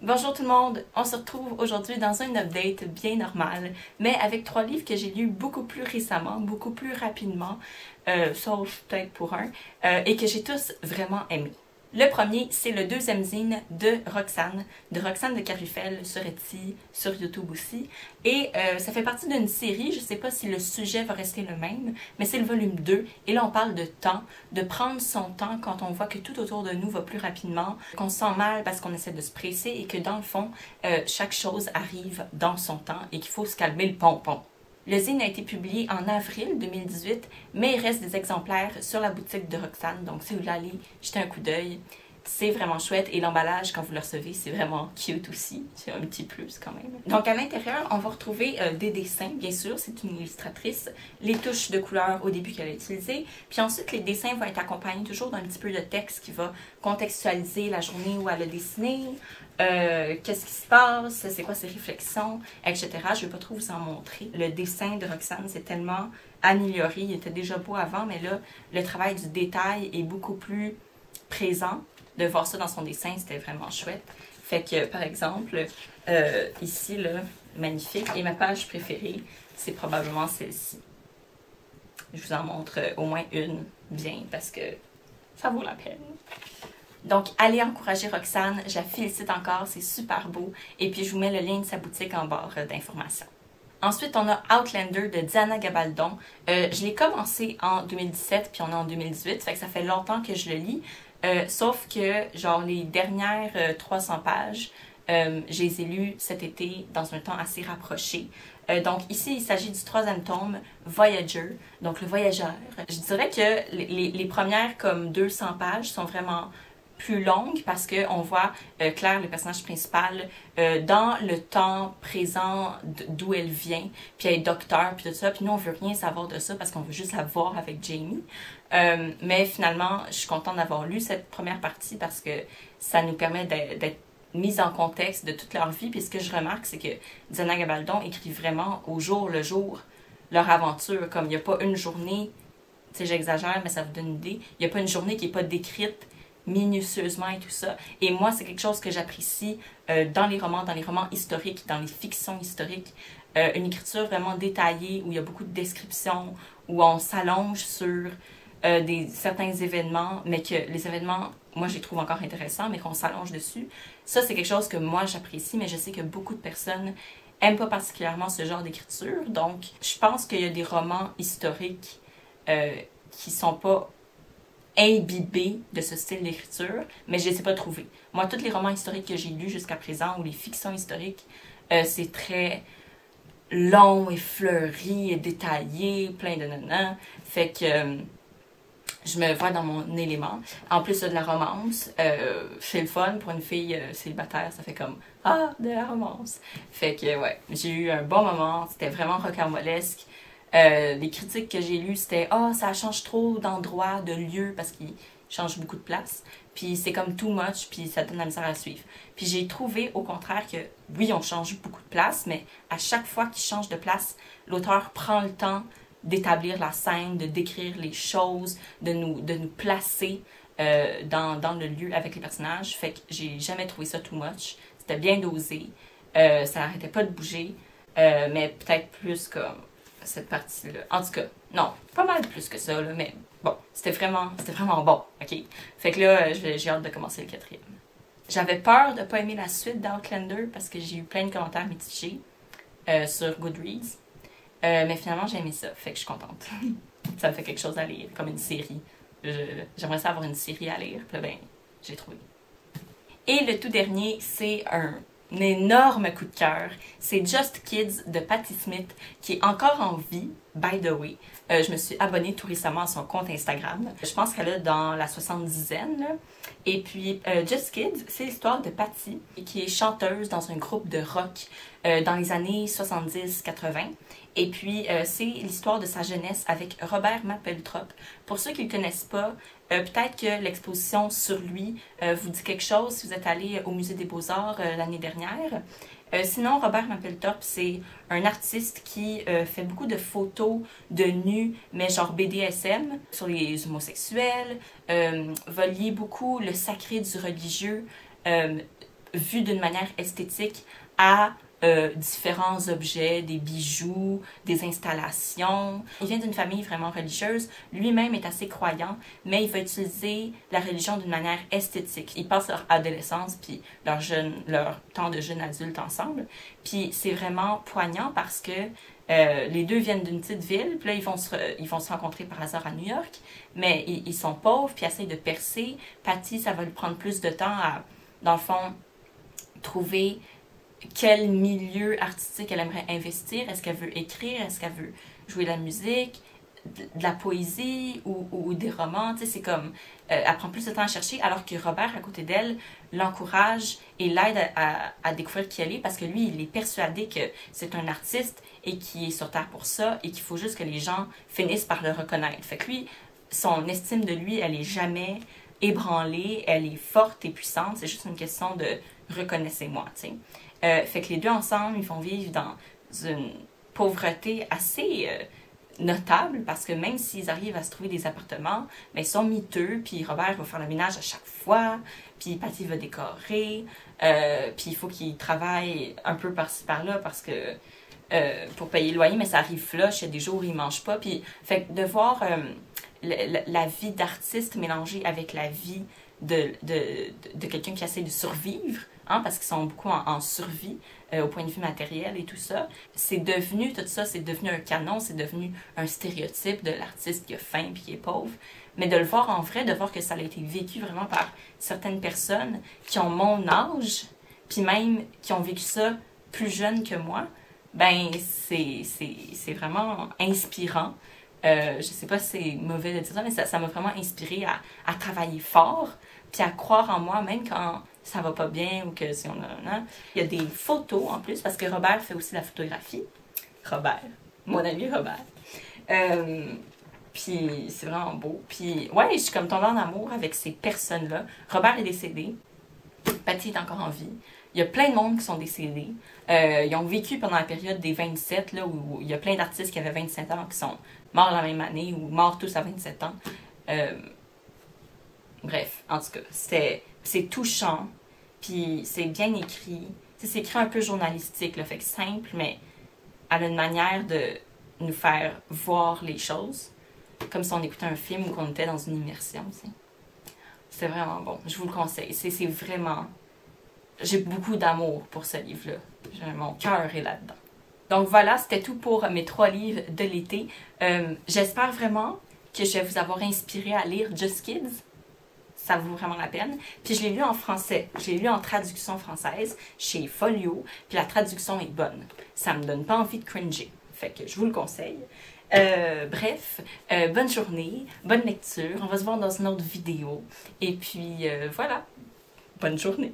Bonjour tout le monde, on se retrouve aujourd'hui dans un update bien normal, mais avec 3 livres que j'ai lus beaucoup plus récemment, beaucoup plus rapidement, sauf peut-être pour un, et que j'ai tous vraiment aimé. Le premier, c'est le deuxième zine de Roxane de Carufel sur Etsy, sur YouTube aussi. Et ça fait partie d'une série, je sais pas si le sujet va rester le même, mais c'est le volume 2. Et là, on parle de temps, de prendre son temps quand on voit que tout autour de nous va plus rapidement, qu'on se sent mal parce qu'on essaie de se presser et que dans le fond, chaque chose arrive dans son temps et qu'il faut se calmer le pompon. Le zine a été publié en avril 2018, mais il reste des exemplaires sur la boutique de Roxane, donc si vous voulez aller jeter un coup d'œil, c'est vraiment chouette. Et l'emballage, quand vous le recevez, c'est vraiment cute aussi. C'est un petit plus quand même. Donc à l'intérieur, on va retrouver des dessins, bien sûr, c'est une illustratrice. Les touches de couleur au début qu'elle a utilisées. Puis ensuite, les dessins vont être accompagnés toujours d'un petit peu de texte qui va contextualiser la journée où elle a dessiné. Qu'est-ce qui se passe, c'est quoi ses réflexions, etc. Je ne vais pas trop vous en montrer. Le dessin de Roxane s'est tellement amélioré. Il était déjà beau avant, mais là, le travail du détail est beaucoup plus présent. De voir ça dans son dessin, c'était vraiment chouette. Fait que, par exemple, ici, là, magnifique. Et ma page préférée, c'est probablement celle-ci. Je vous en montre au moins une, bien, parce que ça vaut la peine. Donc, allez encourager Roxane, je la félicite encore, c'est super beau. Et puis, je vous mets le lien de sa boutique en barre d'informations. Ensuite, on a Outlander de Diana Gabaldon. Je l'ai commencé en 2017, puis on est en 2018, fait que ça fait longtemps que je le lis. Sauf que, genre, les dernières 300 pages, je les ai lues cet été dans un temps assez rapproché. Donc ici, il s'agit du 3e tome, Voyager, donc le voyageur. Je dirais que les premières comme 200 pages sont vraiment plus longue parce qu'on voit Claire, le personnage principal, dans le temps présent d'où elle vient, puis elle est docteur, puis tout ça, puis nous on veut rien savoir de ça parce qu'on veut juste la voir avec Jamie. Mais finalement, je suis contente d'avoir lu cette première partie parce que ça nous permet d'être mise en contexte de toute leur vie. Puis ce que je remarque, c'est que Diana Gabaldon écrit vraiment au jour le jour leur aventure, comme il n'y a pas une journée, tu sais j'exagère, mais ça vous donne une idée, il n'y a pas une journée qui n'est pas décrite minutieusement et tout ça. Et moi, c'est quelque chose que j'apprécie dans les romans historiques, dans les fictions historiques. Une écriture vraiment détaillée, où il y a beaucoup de descriptions, où on s'allonge sur certains événements, mais que les événements, moi, je les trouve encore intéressants, mais qu'on s'allonge dessus. Ça, c'est quelque chose que moi, j'apprécie, mais je sais que beaucoup de personnes n'aiment pas particulièrement ce genre d'écriture. Donc, je pense qu'il y a des romans historiques qui sont pas imbibé de ce style d'écriture, mais je ne les ai pas trouvés. Moi, tous les romans historiques que j'ai lus jusqu'à présent, ou les fictions historiques, c'est très long et fleuri et détaillé, plein de nanan. Fait que je me vois dans mon élément. En plus de la romance, c'est le fun pour une fille célibataire, ça fait comme « Ah, de la romance! » Fait que ouais, j'ai eu un bon moment, c'était vraiment rocambolesque. Les critiques que j'ai lues, c'était « Ah, ça change trop d'endroits, de lieux, parce qu'il change beaucoup de place. » Puis c'est comme too much, puis ça donne la misère à suivre. Puis j'ai trouvé au contraire que, oui, on change beaucoup de place, mais à chaque fois qu'il change de place, l'auteur prend le temps d'établir la scène, de décrire les choses, de nous placer dans le lieu avec les personnages. Fait que j'ai jamais trouvé ça too much. C'était bien dosé. Ça n'arrêtait pas de bouger, mais peut-être plus comme cette partie-là. En tout cas, non, pas mal plus que ça, là, mais bon, c'était vraiment bon, ok? Fait que là, j'ai hâte de commencer le 4e. J'avais peur de pas aimer la suite d'Outlander parce que j'ai eu plein de commentaires mitigés sur Goodreads. Mais finalement, j'ai aimé ça, fait que je suis contente. Ça me fait quelque chose à lire, comme une série. J'aimerais ça avoir une série à lire, puis là, ben, j'ai trouvé. Et le tout dernier, c'est un énorme coup de cœur. C'est Just Kids de Patti Smith, qui est encore en vie, by the way. Je me suis abonnée tout récemment à son compte Instagram. Je pense qu'elle est dans la 70aine. Là. Et puis, Just Kids, c'est l'histoire de Patti, qui est chanteuse dans un groupe de rock dans les années 70-80. Et puis, c'est l'histoire de sa jeunesse avec Robert Mapplethorpe. Pour ceux qui ne le connaissent pas, peut-être que l'exposition sur lui vous dit quelque chose si vous êtes allé au Musée des Beaux-Arts l'année dernière. Sinon, Robert Mapplethorpe, c'est un artiste qui fait beaucoup de photos de nus, mais genre BDSM, sur les homosexuels, va lier beaucoup le sacré du religieux, vu d'une manière esthétique à différents objets, des bijoux, des installations. Il vient d'une famille vraiment religieuse. Lui-même est assez croyant, mais il va utiliser la religion d'une manière esthétique. Ils passent leur adolescence puis leur temps de jeune adulte ensemble. Puis c'est vraiment poignant parce que les deux viennent d'une petite ville, puis là, ils vont se rencontrer par hasard à New York, mais ils sont pauvres, puis essayent de percer. Patty, ça va lui prendre plus de temps à, dans le fond, trouver quel milieu artistique elle aimerait investir. Est-ce qu'elle veut écrire? Est-ce qu'elle veut jouer de la musique? De la poésie ou des romans? Tu sais, c'est comme... elle prend plus de temps à chercher, alors que Robert, à côté d'elle, l'encourage et l'aide à découvrir qui elle est, parce que lui, il est persuadé que c'est un artiste et qu'il est sur Terre pour ça, et qu'il faut juste que les gens finissent par le reconnaître. Fait que lui, son estime de lui, elle est jamais ébranlée, elle est forte et puissante, c'est juste une question de reconnaissez-moi, tu sais. Fait que les deux ensemble, ils vont vivre dans une pauvreté assez notable, parce que même s'ils arrivent à se trouver des appartements, ben, ils sont miteux, puis Robert va faire le ménage à chaque fois, puis Patty va décorer, puis il faut qu'il travaille un peu par-ci par-là, parce que pour payer le loyer, mais ça arrive flush, il y a des jours où il ne mange pas, puis fait que de voir la vie d'artiste mélangée avec la vie de quelqu'un qui essaie de survivre, hein, parce qu'ils sont beaucoup en survie au point de vue matériel et tout ça. Tout ça, c'est devenu un canon, c'est devenu un stéréotype de l'artiste qui a faim et qui est pauvre. Mais de le voir en vrai, de voir que ça a été vécu vraiment par certaines personnes qui ont mon âge, puis même qui ont vécu ça plus jeune que moi, ben c'est vraiment inspirant. Je sais pas si c'est mauvais de dire ça, mais ça m'a vraiment inspiré à travailler fort, puis à croire en moi, même quand ça va pas bien ou que si on a... Hein. Il y a des photos en plus, parce que Robert fait aussi la photographie. Robert, mon ami Robert. Puis c'est vraiment beau. Puis ouais, je suis comme tombée en amour avec ces personnes-là. Robert est décédé. Patty est encore en vie. Il y a plein de monde qui sont décédés. Ils ont vécu pendant la période des 27, là, où il y a plein d'artistes qui avaient 27 ans qui sont morts la même année ou morts tous à 27 ans. Bref, en tout cas, c'est touchant, puis c'est bien écrit. C'est écrit un peu journalistique, là, fait que simple, mais elle a une manière de nous faire voir les choses, comme si on écoutait un film ou qu'on était dans une immersion. C'est vraiment bon, je vous le conseille. C'est vraiment... J'ai beaucoup d'amour pour ce livre-là. Mon cœur est là-dedans. Donc voilà, c'était tout pour mes 3 livres de l'été. J'espère vraiment que je vais vous avoir inspiré à lire Just Kids. Ça vaut vraiment la peine. Puis je l'ai lu en français. Je l'ai lu en traduction française chez Folio. Puis la traduction est bonne. Ça me donne pas envie de cringer. Fait que je vous le conseille. Bref, bonne journée, bonne lecture. On va se voir dans une autre vidéo. Et puis voilà, bonne journée.